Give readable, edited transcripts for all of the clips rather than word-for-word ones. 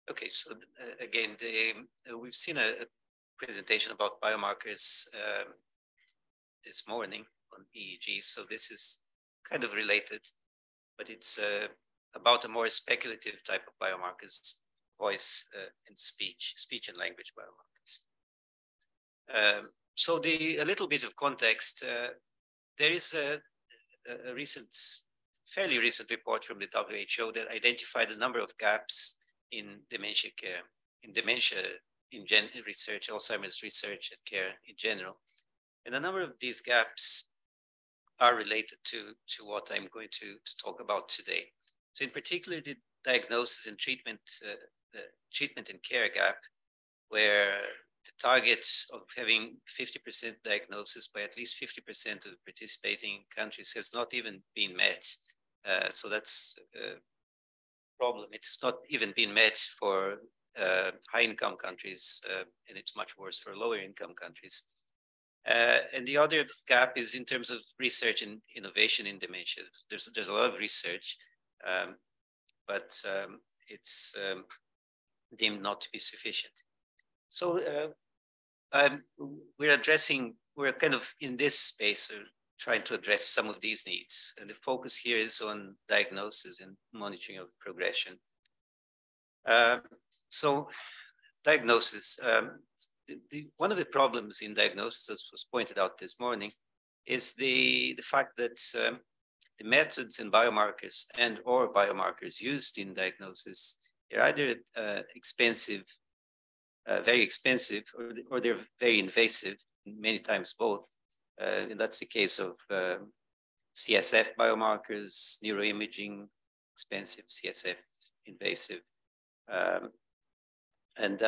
Okay, so again, we've seen a presentation about biomarkers this morning on EEG. So this is kind of related, but it's about a more speculative type of biomarkers, voice and speech and language biomarkers. So a little bit of context, there is a fairly recent report from the WHO that identified a number of gaps in dementia care, research, Alzheimer's research and care in general. And a number of these gaps are related to what I'm going to talk about today. So in particular, the diagnosis and treatment and care gap, where the target of having 50% diagnosis by at least 50% of the participating countries has not even been met. So that's a problem. It's not even been met for high-income countries, and it's much worse for lower-income countries. And the other gap is in terms of research and innovation in dementia. There's a lot of research, but it's deemed not to be sufficient. So we're kind of in this space, trying to address some of these needs. And the focus here is on diagnosis and monitoring of progression. So diagnosis, one of the problems in diagnosis, as was pointed out this morning, is the fact that the methods and biomarkers or biomarkers used in diagnosis are either expensive, very expensive, or they're very invasive, many times both. And that's the case of CSF biomarkers, neuroimaging, expensive, CSF, invasive. And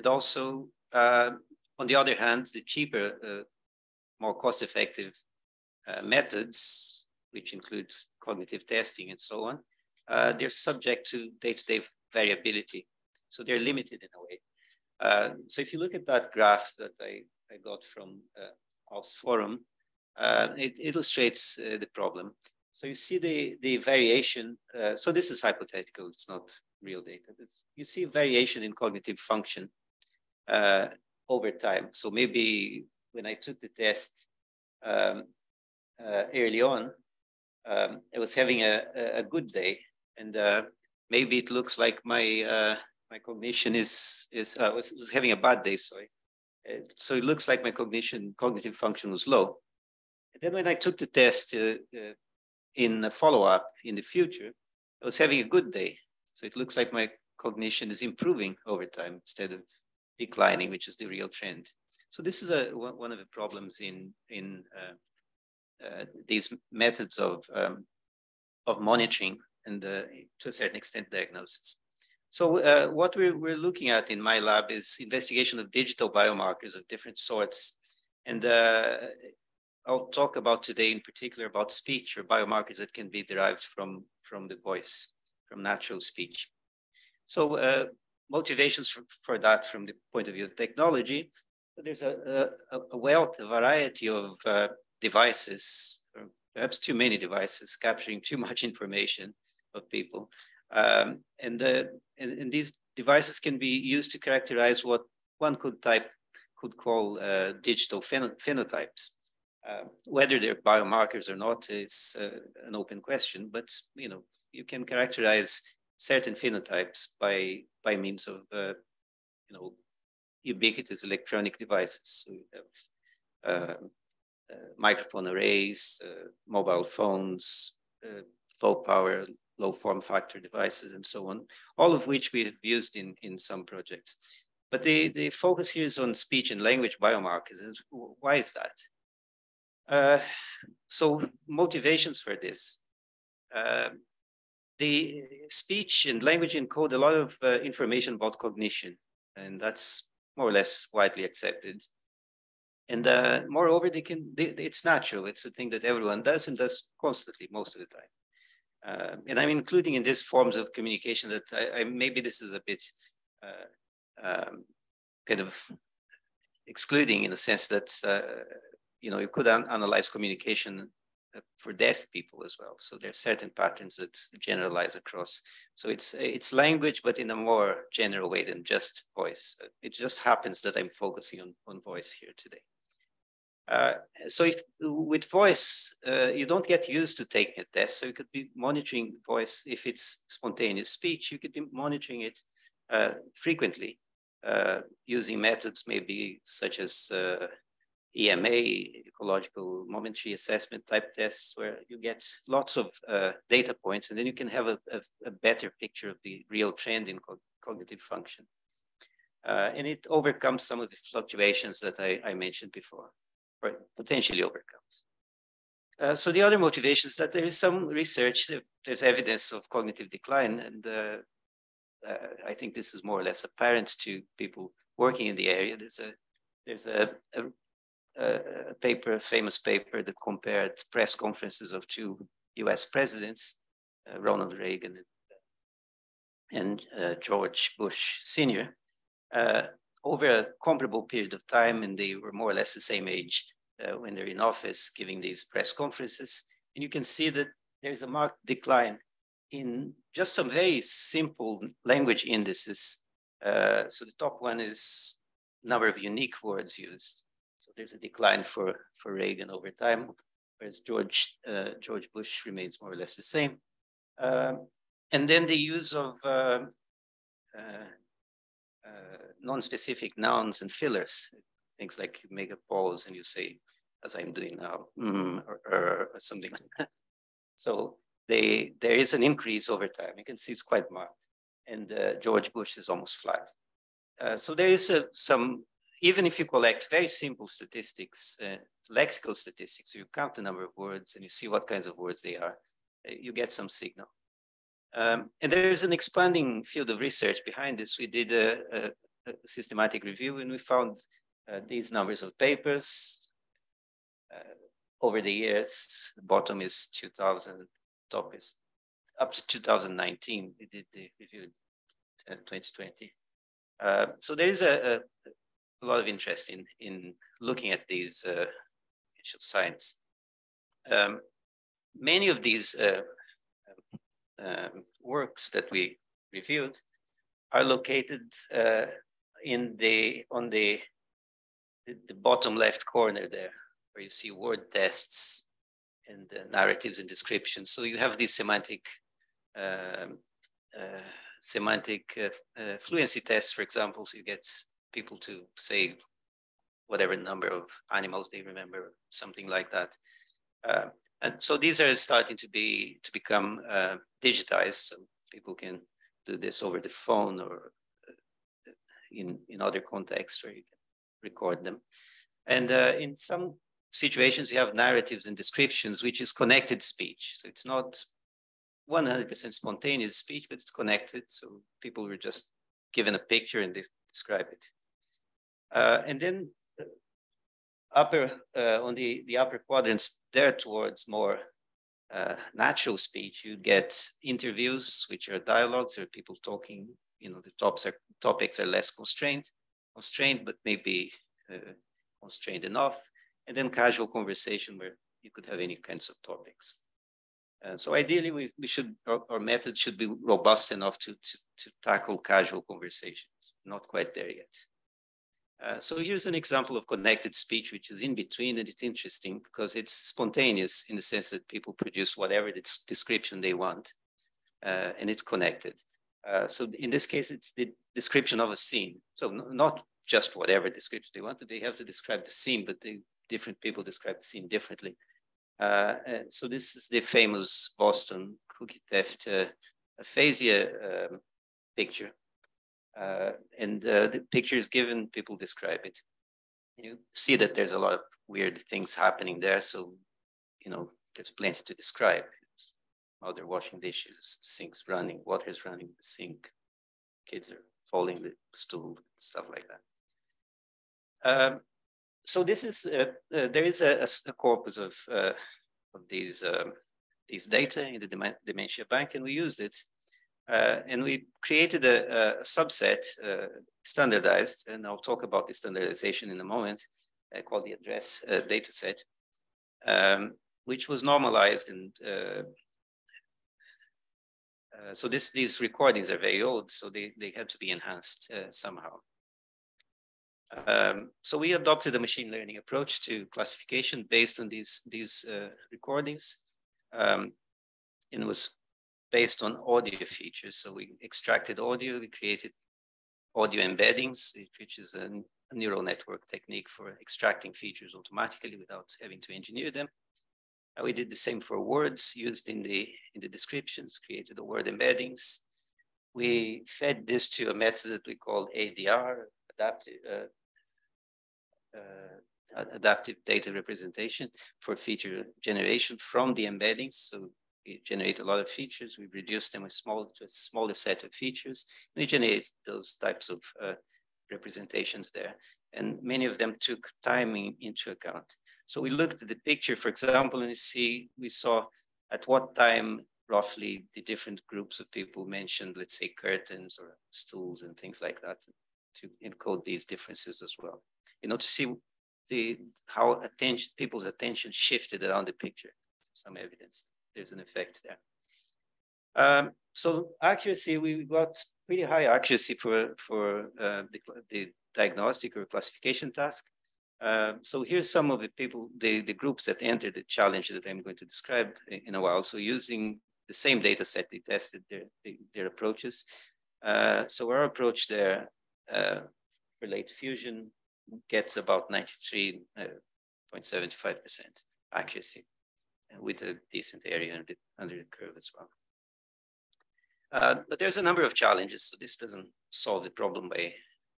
also, on the other hand, the cheaper, more cost-effective methods, which include cognitive testing and so on, they're subject to day-to-day variability. So they're limited in a way. So if you look at that graph that I got from Al's forum, it illustrates the problem. So you see the variation. So this is hypothetical, it's not real data. You see variation in cognitive function over time. So maybe when I took the test early on, I was having a good day, and maybe it looks like my cognition was having a bad day. Sorry. So it looks like my cognitive function was low. And then when I took the test in a follow-up in the future, I was having a good day. So it looks like my cognition is improving over time instead of declining, which is the real trend. So this is one of the problems in these methods of monitoring and to a certain extent diagnosis. So what we're looking at in my lab is investigation of digital biomarkers of different sorts. And I'll talk about today in particular about speech or biomarkers that can be derived from the voice, from natural speech. So motivations for that from the point of view of technology, there's a variety of devices, or perhaps too many devices, capturing too much information of people. And these devices can be used to characterize what one could call digital phenotypes. Whether they're biomarkers or not is an open question, but you can characterize certain phenotypes by means of ubiquitous electronic devices. So you have microphone arrays, mobile phones, low power, low form factor devices, and so on, all of which we have used in some projects. But the focus here is on speech and language biomarkers. And why is that? So motivations for this. The speech and language encode a lot of information about cognition, and that's more or less widely accepted. And moreover, it's natural. It's a thing that everyone does and does constantly most of the time. And I'm including in this forms of communication that maybe this is a bit kind of excluding in the sense that you could analyze communication for deaf people as well. So there are certain patterns that generalize across. So it's language, but in a more general way than just voice. It just happens that I'm focusing on voice here today. So with voice, you don't get used to taking a test. So you could be monitoring voice. If it's spontaneous speech, you could be monitoring it frequently using methods maybe such as EMA, ecological momentary assessment type tests, where you get lots of data points, and then you can have a better picture of the real trend in cognitive function. And it overcomes some of the fluctuations that I mentioned before, or potentially overcomes. So the other motivation is that there is some research, there's evidence of cognitive decline, and I think this is more or less apparent to people working in the area. There's a paper, a famous paper that compared press conferences of two US presidents, Ronald Reagan and George Bush Sr., over a comparable period of time, and they were more or less the same age when they're in office giving these press conferences. And you can see that there's a marked decline in just some very simple language indices. So the top one is number of unique words used. So there's a decline for Reagan over time, whereas George Bush remains more or less the same. And then the use of non-specific nouns and fillers, things like you make a pause and you say, as I'm doing now, or something like that. So there is an increase over time. You can see it's quite marked. And George Bush is almost flat. So there is some, even if you collect very simple statistics, lexical statistics, so you count the number of words and you see what kinds of words they are, you get some signal. And there is an expanding field of research behind this. We did a systematic review and we found these numbers of papers over the years. The bottom is 2000, top is up to 2019. We did the review in 2020. So there is a lot of interest in looking at these issues of science. Many of these works that we reviewed are located on the bottom left corner there, where you see word tests and narratives and descriptions. So you have these semantic fluency tests, for example. So you get people to say whatever number of animals they remember, something like that. And so these are starting to become digitized, so people can do this over the phone or in other contexts where you can record them. And in some situations, you have narratives and descriptions, which is connected speech. So it's not 100% spontaneous speech, but it's connected. So people were just given a picture and they describe it. And then on the upper quadrants there towards more natural speech, you get interviews, which are dialogues or people talking, the topics are less constrained, but maybe constrained enough. And then casual conversation where you could have any kinds of topics. So ideally, our method should be robust enough to tackle casual conversations. Not quite there yet. So here's an example of connected speech, which is in between, and it's interesting because it's spontaneous in the sense that people produce whatever description they want, and it's connected. So in this case, it's the description of a scene. So not just whatever description they want, but they have to describe the scene, but different people describe the scene differently. So this is the famous Boston cookie theft aphasia picture. And the picture is given, people describe it. You see that there's a lot of weird things happening there. So, there's plenty to describe. Mother washing dishes, sinks running, water's running the sink, kids are falling the stool, stuff like that. So this is, there is a corpus of these data in the Dementia Bank, and we used it. And we created a subset, standardized, and I'll talk about the standardization in a moment, called the address dataset. which was normalized. And so these recordings are very old, so they had to be enhanced somehow. So we adopted a machine learning approach to classification based on these recordings. And it was based on audio features. So we extracted audio, we created audio embeddings, which is a neural network technique for extracting features automatically without having to engineer them. We did the same for words used in the descriptions, created the word embeddings. We fed this to a method that we call ADR, adaptive data representation, for feature generation from the embeddings. So we generate a lot of features, we reduce them to a smaller set of features, and we generate those types of representations there. And many of them took timing into account. So we looked at the picture, for example, and we saw at what time roughly the different groups of people mentioned, let's say, curtains or stools and things like that, to encode these differences as well. To see how people's attention shifted around the picture. Some evidence there's an effect there. So accuracy, we got pretty high accuracy for the diagnostic or classification task. So here's some of the groups that entered the challenge that I'm going to describe in a while. So using the same data set, they tested their approaches. So our approach there for late fusion gets about 93.75% accuracy with a decent area under the curve as well. But there's a number of challenges, so this doesn't solve the problem by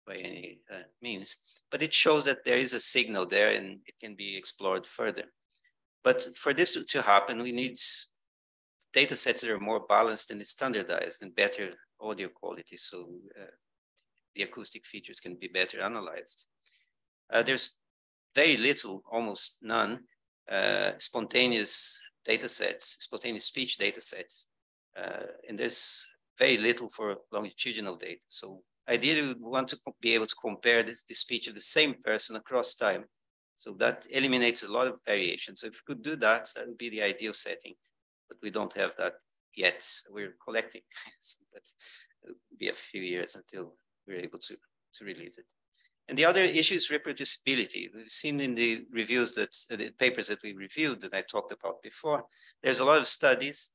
any means, but it shows that there is a signal there and it can be explored further. But for this to happen, we need data sets that are more balanced and standardized and better audio quality, so the acoustic features can be better analyzed. There's very little, almost none, spontaneous data sets, spontaneous speech data sets, and there's very little for longitudinal data. So ideally, we want to be able to compare the speech of the same person across time. So that eliminates a lot of variation. So if we could do that, that would be the ideal setting, but we don't have that yet. We're collecting, but it will be a few years until we're able to release it. And the other issue is reproducibility. We've seen in the reviews the papers that we reviewed that I talked about before, there's a lot of studies,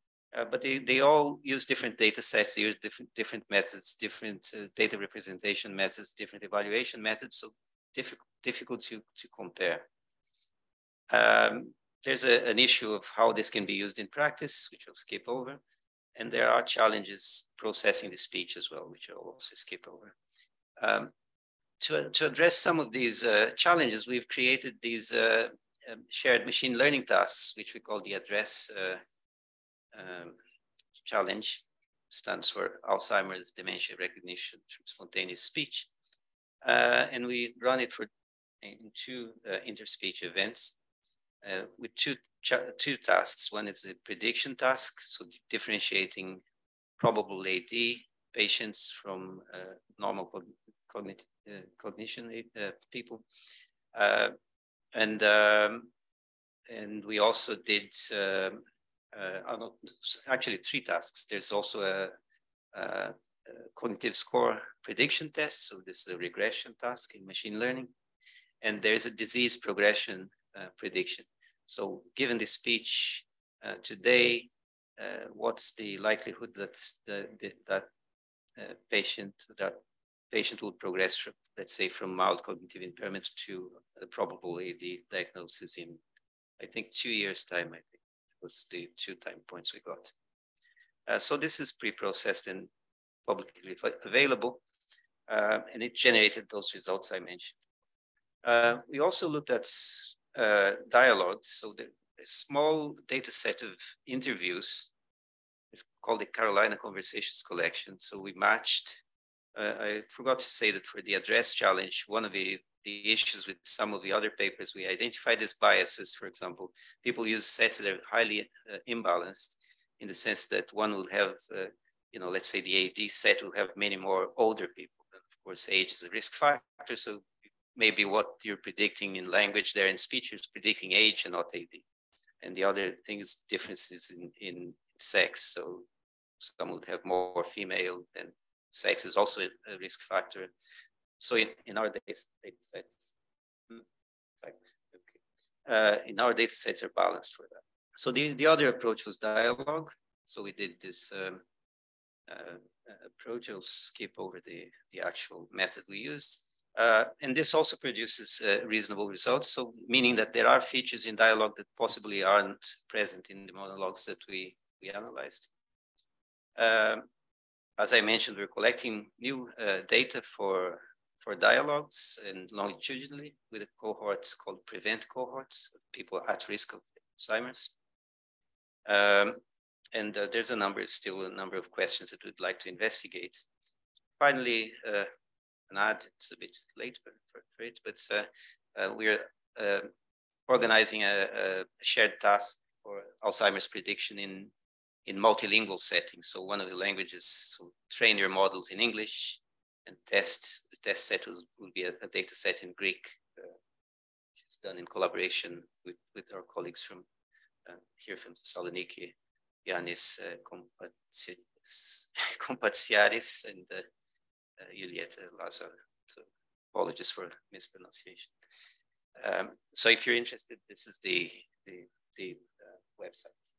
but they all use different data sets, they use different methods, different data representation methods, different evaluation methods, so difficult to compare. There's an issue of how this can be used in practice, which I'll skip over. And there are challenges processing the speech as well, which I'll also skip over. To address some of these challenges, we've created these shared machine learning tasks, which we call the address challenge. Stands for Alzheimer's Dementia Recognition through Spontaneous Speech. And we run it in two interspeech events with two tasks. One is the prediction task, so differentiating probable AD patients from normal cognition people, and we also did actually three tasks. There's also a cognitive score prediction test, so this is a regression task in machine learning, and there's a disease progression prediction. So given the speech today, what's the likelihood that that patient will progress from, let's say, from mild cognitive impairment to a probable AD diagnosis in, I think, 2 years' time, I think was the 2 time points we got. So this is pre-processed and publicly available, and it generated those results I mentioned. We also looked at dialogues, so the small data set of interviews called the Carolina Conversations Collection. So we matched, I forgot to say that for the address challenge, one of the issues with some of the other papers, we identified as biases. For example, people use sets that are highly imbalanced in the sense that one will have, let's say the AD set will have many more older people. And of course, age is a risk factor. So maybe what you're predicting in language there in speech is predicting age and not AD. And the other thing is differences in sex. So some would have more female, and sex is also a risk factor. So in our data sets, in our data sets are balanced for that. So the other approach was dialogue. So we did this approach. I'll skip over the actual method we used. And this also produces reasonable results. So meaning that there are features in dialogue that possibly aren't present in the monologues that we analyzed. As I mentioned, we're collecting new data for dialogues and longitudinally with a cohort called PREVENT cohorts, people at risk of Alzheimer's. And there's still a number of questions that we'd like to investigate. Finally, an ad, it's a bit late for it, but we're organizing a shared task for Alzheimer's prediction in multilingual settings. So one of the languages, so train your models in English and the test set will be a data set in Greek, which is done in collaboration with our colleagues from here from Thessaloniki, Yanis Kompatsiaris and Julieta Lazar. So apologies for mispronunciation. So if you're interested, this is the website.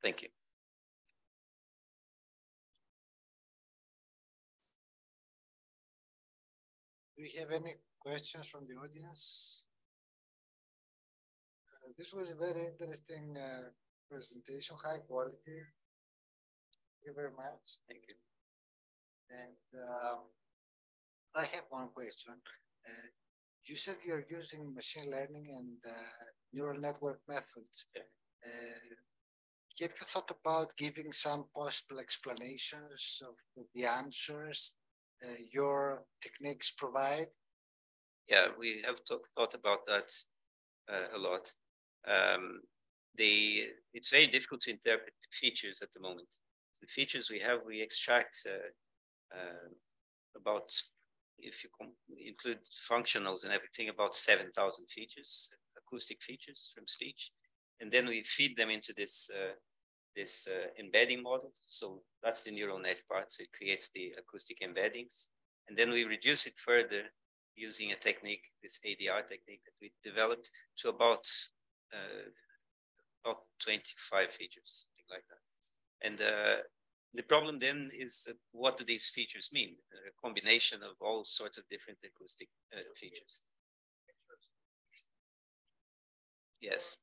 Thank you. Do we have any questions from the audience? This was a very interesting presentation, high quality. Thank you very much. Thank you. And I have one question. You said you're using machine learning and neural network methods. Yeah. Have you thought about giving some possible explanations of the answers your techniques provide? Yeah, we have thought about that a lot. It's very difficult to interpret the features at the moment. The features we extract about, if you include functionals and everything, about 7,000 features, acoustic features from speech. And then we feed them into this embedding model. So that's the neural net part. So it creates the acoustic embeddings. And then we reduce it further using a technique, this ADR technique that we developed, to about 25 features, something like that. And the problem then is what do these features mean? A combination of all sorts of different acoustic features. Yes,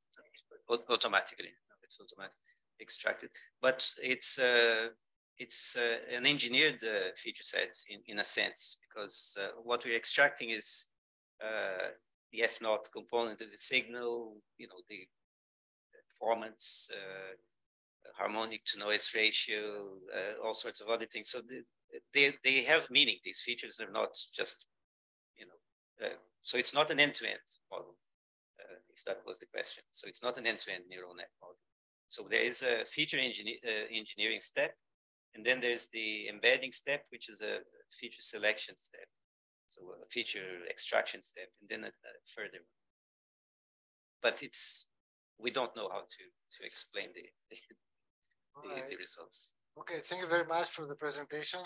automatically. It's automatically extracted, but it's an engineered feature set in a sense, because what we're extracting is the F0 component of the signal, the performance, harmonic to noise ratio, all sorts of other things. So they have meaning. These features are not just, so it's not an end-to-end model, if that was the question. So it's not an end-to-end neural net model. So there is a feature engineering step, and then there's the embedding step, which is a feature selection step. So a feature extraction step, and then a further one. But we don't know how to explain the results. Okay, thank you very much for the presentation.